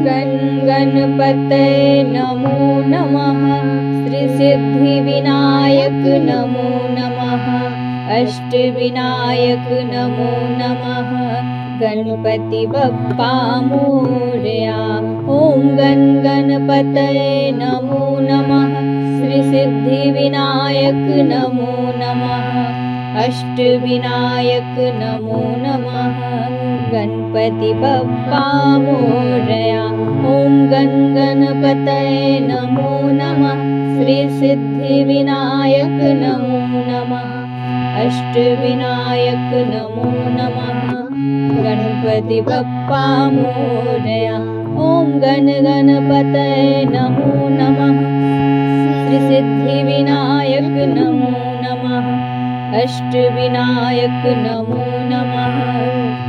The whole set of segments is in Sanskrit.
गण गणपतये नमो नमः। श्रीसिद्धिविनायक नमो नमः। अष्टविनायक नमो नमः। गणपति बप्पा मोरया। ॐ गण गणपतये नमो नमः। श्रीसिद्धिविनायक नमो नमः। अष्टविनायक नमो नमः। गणपति बप्पा मोरया। ॐ गण गणपतये नमो नमः। श्रीसिद्धिविनायक नमो नमः। अष्टविनायक नमो नमः। गणपति बप्पा मोरया। ॐ गण गणपतये नमो नमः। श्रीसिद्धिविनायक नमो नमः। अष्टविनायक नमो नमः।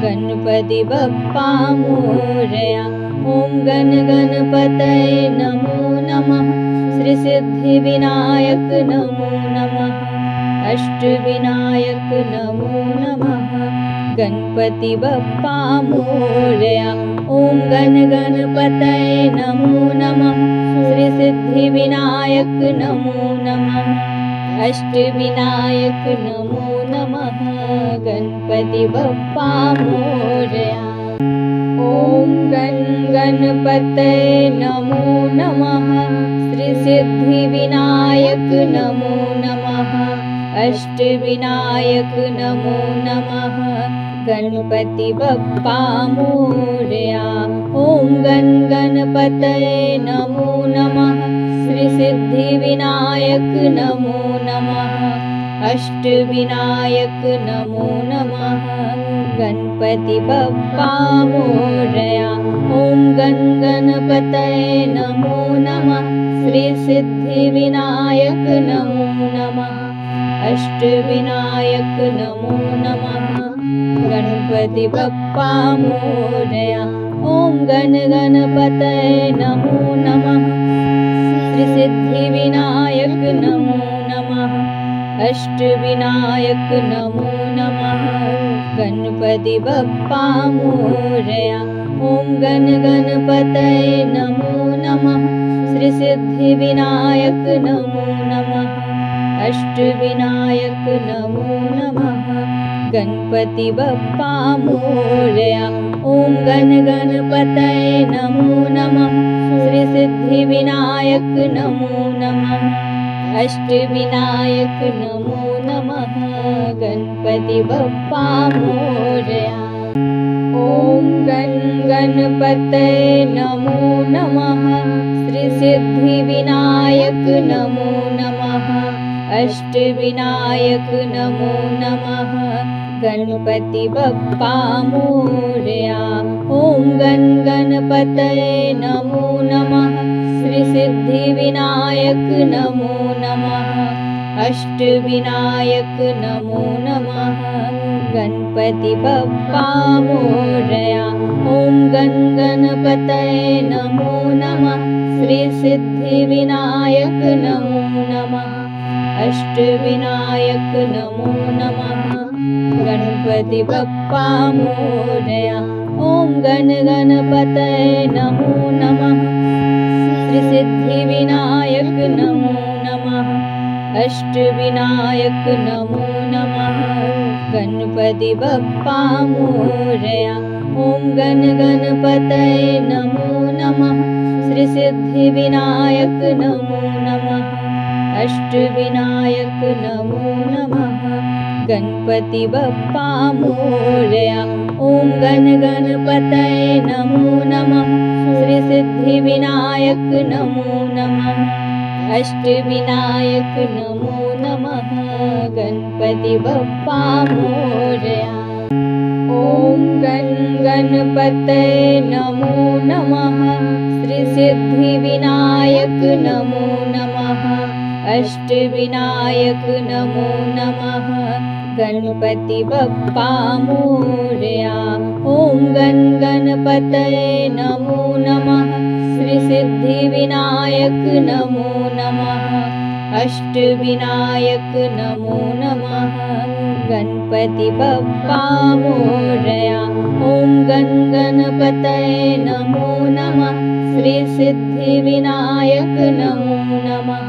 गणपति बप्पा मोरया। ॐ गण गणपतये नमो नमः। श्रीसिद्धिविनायक नमो नमः। अष्टविनायक नमो नमः। गणपति बप्पा मोरया। ॐ गण गणपतये नमो नमः। श्रीसिद्धिविनायक नमो नमः। अष्टविनायक नमो नमः। गणपति बप्पा मोरया। ॐ गण गणपतये नमो नमः। श्रीसिद्धिविनायक नमो नमः। अष्टविनायक नमो नमः। गणपति बप्पा मोरया। ॐ गण गणपतये नमो नमः। श्रीसिद्धिविनायक नमो नमः। अष्टविनायक नमो नमः। गणपति बप्पा मोरया। ॐ गण गणपतये नमो नमः। श्रीसिद्धिविनायक नमो नमः। अष्टविनायक नमो नमः। गणपति बप्पा मोरया। ॐ गण गणपतये नमो नमः। श्रीसिद्धिविनायक नमो नमः। अष्टविनायक नमो नमः। गणपति बप्पा मोरया। ॐ गण गणपतये नमो नमः। श्रीसिद्धिविनायक नमो नमः। अष्टविनायक नमो नमः। गणपति बप्पा मोरया। ॐ गण गणपतये नमो नमः। श्रीसिद्धिविनायक नमो नमः। अष्टविनायक नमो नमः। गणपति बप्पा मोरया। ॐ गण गणपतये नमो नमः। श्रीसिद्धिविनायक नमो नमः। अष्टविनायक नमो नमः। गणपति बप्पा मोरया। ॐ गण गणपतये नमो नमः। श्रीसिद्धिविनायक नमो नमः। अष्टविनायक नमो नमः। गणपति बप्पा मोरया। ॐ गण गणपतये नमो नमः। श्रीसिद्धिविनायक नमो नमः। अष्टविनायक नमो नमः। गणपति बप्पा मोरया। ॐ गण गणपतये नमो नमः। श्रीसिद्धिविनायक नमो नमः। अष्टविनायक नमो नमः। गणपति बप्पा मोरया। ॐ गण गणपतये नमो नमः। श्रीसिद्धिविनायक नमो नमः। अष्टविनायक नमो नमः। गणपति बप्पा मोरया। ॐ गण गणपतये नमो नमः। श्रीसिद्धिविनायक नमो नमः। अष्टविनायक नमो नमः। गणपति बप्पा मोरया। ॐ गण गणपतये नमो नमः। श्रीसिद्धिविनायक नमो नमः। अष्टविनायक नमो नमः। गणपति बप्पा मोरया। ॐ गण गणपतये नमो नमः। श्रीसिद्धिविनायक नमो नमः। अष्टविनायक नमो नमः। गणपति बप्पा मोरया। ॐ गण गणपतये नमो नमः। श्री सिद्धिविनायक नमो नमः।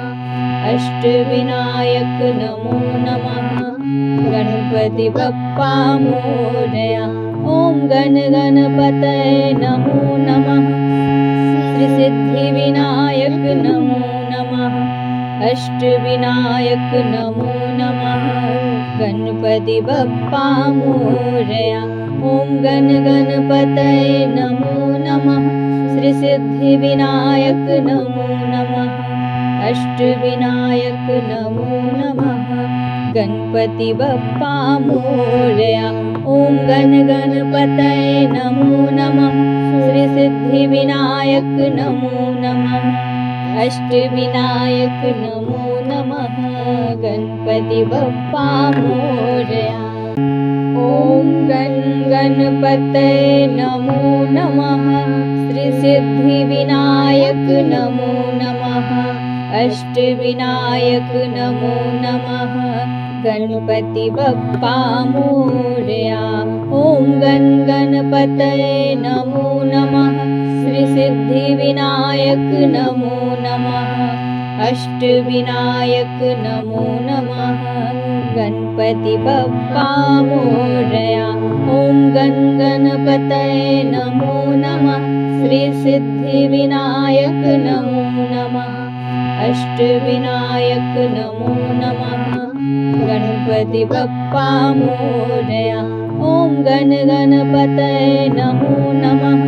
अष्टविनायक नमो नमः। गणपति बप्पा मोरया। ॐ गण गणपतये नमो नमः। श्री सिद्धिविनायक नमो नमः। अष्टविनायक नमो नमः। गणपति बप्पा मोरया। ॐ गण गणपतये नमो नमः। श्री सिद्धिविनायक नमो नमः। अष्टविनायक नमो नमः। गणपति बप्पा मोरया। ॐ गण गणपतये नमो नमः। श्री सिद्धिविनायक नमो नमः। अष्टविनायक नमो नमः। गणपति बप्पा मोरया। ॐ गण गणपतये नमो नमः। श्री सिद्धिविनायक नमो नमः। अष्टविनायक नमो नमः। गणपति बप्पा मोरया। ॐ गण गणपतये नमो नमः। श्री सिद्धिविनायक नमो नमः। अष्टविनायक नमो नमः। गणपति बप्पा मोरया। ॐ गण गणपतये नमो नमः। श्री सिद्धिविनायक नमो नमः। अष्टविनायक नमो नमः। गणपति बप्पा मोरया। ॐ गण गणपतये नमो नमः।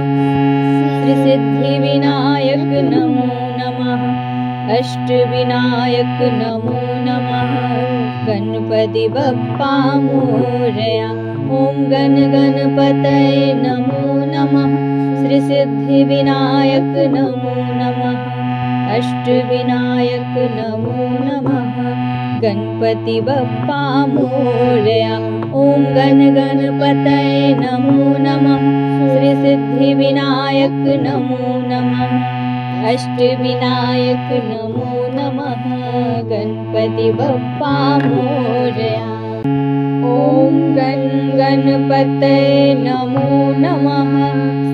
श्री सिद्धिविनायक नमो नमः। अष्टविनायक नमो नमः। गणपति बप्पा मोरया। ॐ गण गणपतये नमो नमः। श्री सिद्धिविनायक नमो नमः। अष्टविनायक नमो नमः। गणपति बप्पा मोरया। ॐ गण गणपतये नमो नमः। श्री सिद्धिविनायक नमो नमः। अष्टविनायक नमो नमः। गणपति बप्पा मोरया। ॐ गण गणपतये नमो नमः।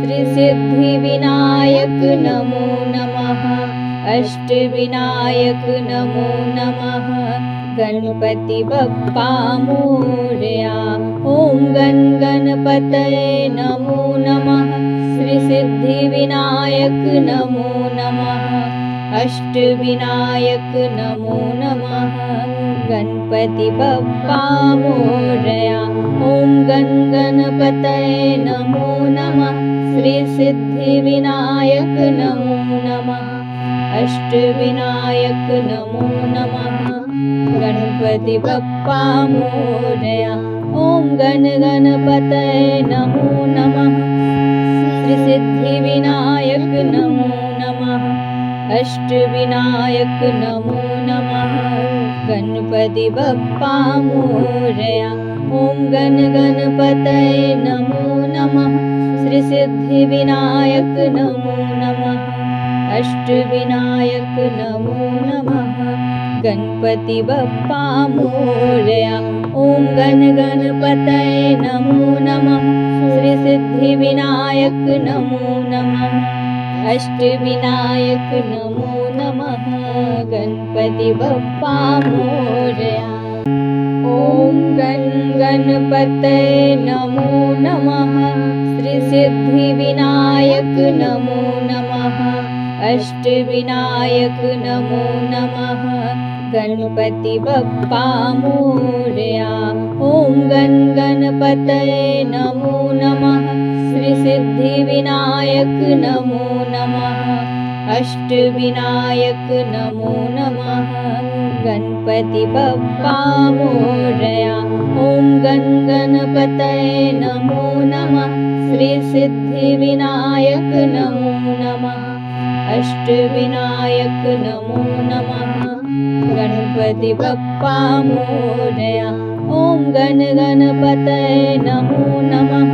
श्री सिद्धिविनायक नमो नमः। अष्टविनायक नमो नमः। गणपति बप्पा मोरया। ॐ गण गणपतये नमो नमः। श्री सिद्धिविनायक नमो नमः। अष्टविनायक नमो नमः। गणपति बप्पा मोरया। ॐ गण गणपतये नमो नमः। श्री सिद्धिविनायक नमो नमः। अष्टविनायक नमो नमः। गणपति बप्पा मोरया। ॐ गण गणपतये नमो नमः। श्री सिद्धिविनायक नमो नमः। अष्टविनायक नमो नमः। गणपति बप्पा मोरया। ॐ गण गणपतये नमो नमः। श्री सिद्धिविनायक नमो नमः। अष्टविनायक नमो नमः। गणपति बप्पा मोरया। ॐ गण गणपतये नमो नमः। श्री सिद्धिविनायक नमो नमः। अष्टविनायक नमो नमः। गणपति बप्पा मोरया। ॐ गण गणपतये नमो नमः। श्री सिद्धिविनायक नमो नमः। अष्टविनायक नमो नमः। गणपति बप्पा मोरया। ॐ गण गणपतये नमो नमः। श्री सिद्धिविनायक नमो नमः। अष्टविनायक नमो नमः। गणपति बप्पा मोरया। ॐ गण गणपतये नमो नमः। श्री सिद्धिविनायक नमो नमः। अष्टविनायक नमो नमः। गणपति बप्पा मोरया। ॐ गण गणपतये नमो नमः।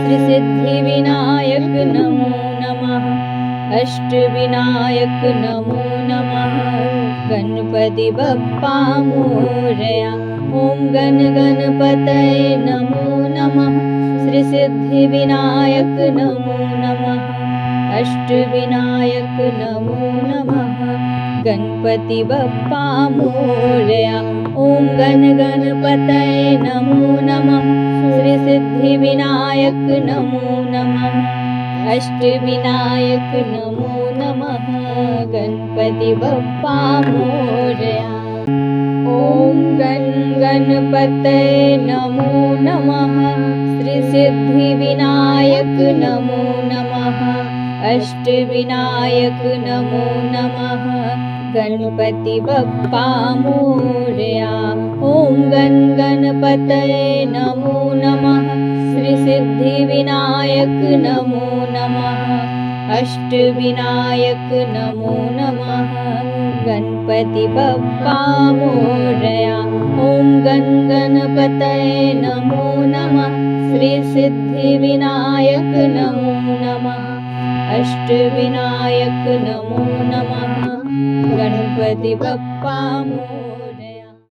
श्री सिद्धिविनायक नमो नमः। अष्टविनायक नमो नमः। गणपति बप्पा मोरया। ॐ गण गणपतये नमो नमः। श्री सिद्धिविनायक नमो नमः। अष्टविनायक नमो नमः। गणपति बप्पा मोरया। ॐ गण गणपतये नमो नमः। श्री सिद्धिविनायक नमो नमः। अष्टविनायक नमो नमः। गणपति बप्पा मोरया। ॐ गण गणपतये नमो नमः। श्री सिद्धिविनायक नमो नमः। अष्टविनायक नमो नमः। गणपति बप्पा मोरया। ॐ गण गणपतये नमो नमः। श्री सिद्धिविनायक नमो नमः। अष्टविनायक नमो नमः। गणपति बप्पा मोरया। ॐ गण गणपतये नमो नमः। श्री सिद्धिविनायक नमो नमः। अष्टविनायक नमो नमः। गणपति बप्पा मोरया।